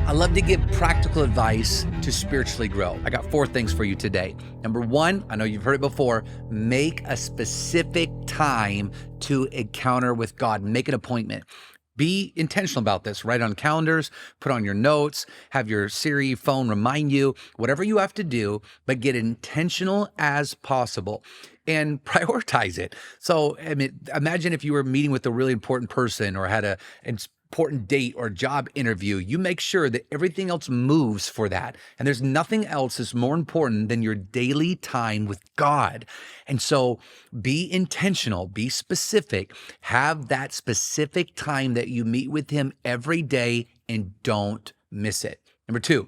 I love to give practical advice to spiritually grow. I got 4 things for you today. Number 1, I know you've heard it before, make a specific time to encounter with God. Make an appointment. Be intentional about this. Write on calendars, put on your notes, have your Siri phone remind you, whatever you have to do, but get intentional as possible and prioritize it. So, imagine if you were meeting with a really important person or had an important date or job interview. You make sure that everything else moves for that. And there's nothing else that's more important than your daily time with God. And so be intentional, be specific, have that specific time that you meet with Him every day and don't miss it. Number 2,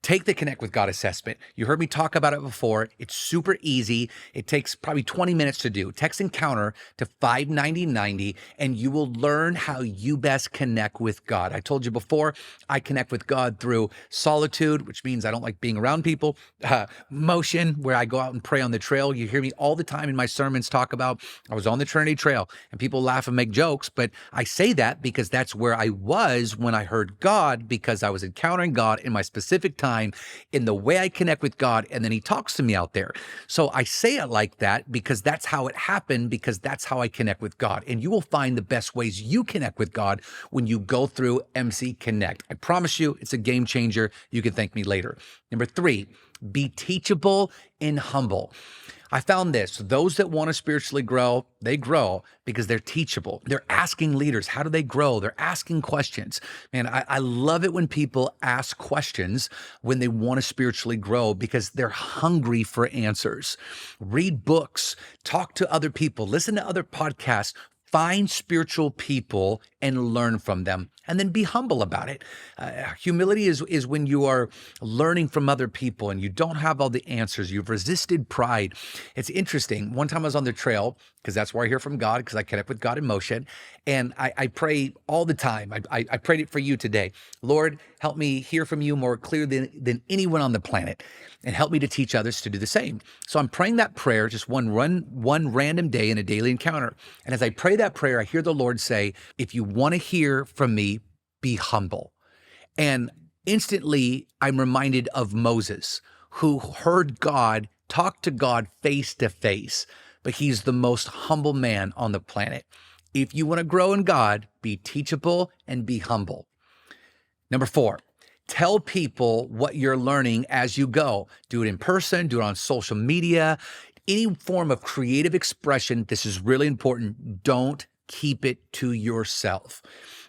take the Connect with God assessment. You heard me talk about it before. It's super easy. It takes probably 20 minutes to do. Text Encounter to 59090, and you will learn how you best connect with God. I told you before, I connect with God through solitude, which means I don't like being around people. Motion, where I go out and pray on the trail. You hear me all the time in my sermons talk about I was on the Trinity Trail, and people laugh and make jokes, but I say that because that's where I was when I heard God, because I was encountering God in my specific time, in the way I connect with God, and then He talks to me out there. So I say it like that because that's how it happened, because that's how I connect with God. And you will find the best ways you connect with God when you go through MC Connect. I promise you, it's a game changer. You can thank me later. Number 3, be teachable and humble. I found this. Those that want to spiritually grow, they grow because they're teachable. They're asking leaders, how do they grow? They're asking questions. Man, I love it when people ask questions when they want to spiritually grow because they're hungry for answers. Read books, talk to other people, listen to other podcasts, find spiritual people and learn from them, and then be humble about it. Humility is when you are learning from other people and you don't have all the answers. You've resisted pride. It's interesting. One time I was on the trail, because that's where I hear from God, because I connect with God in motion, and I pray all the time. I prayed it for you today. Lord, help me hear from you more clearly than anyone on the planet, and help me to teach others to do the same. So I'm praying that prayer just one random day in a daily encounter. And as I pray that prayer, I hear the Lord say, if you want to hear from me, be humble. And instantly I'm reminded of Moses, who heard God talk to God face to face, but he's the most humble man on the planet. If you want to grow in God, be teachable and be humble. Number 4, tell people what you're learning as you go. Do it in person, do it on social media, any form of creative expression. This is really important. Don't keep it to yourself.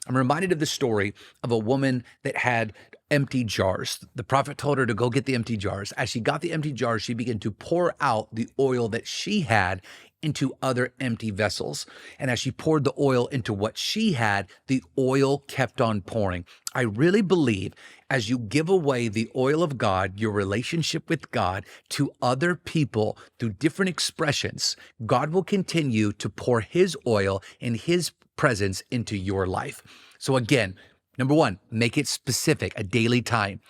I'm reminded of the story of a woman that had empty jars. The prophet told her to go get the empty jars. As she got the empty jars, she began to pour out the oil that she had into other empty vessels. And as she poured the oil into what she had, the oil kept on pouring. I really believe as you give away the oil of God, your relationship with God, to other people through different expressions, God will continue to pour His oil and His presence into your life. So again, number 1, make it specific, a daily time.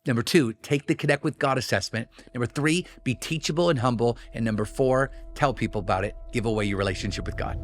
Number 2, take the Connect with God assessment. Number 3, be teachable and humble. And number 4, tell people about it. Give away your relationship with God.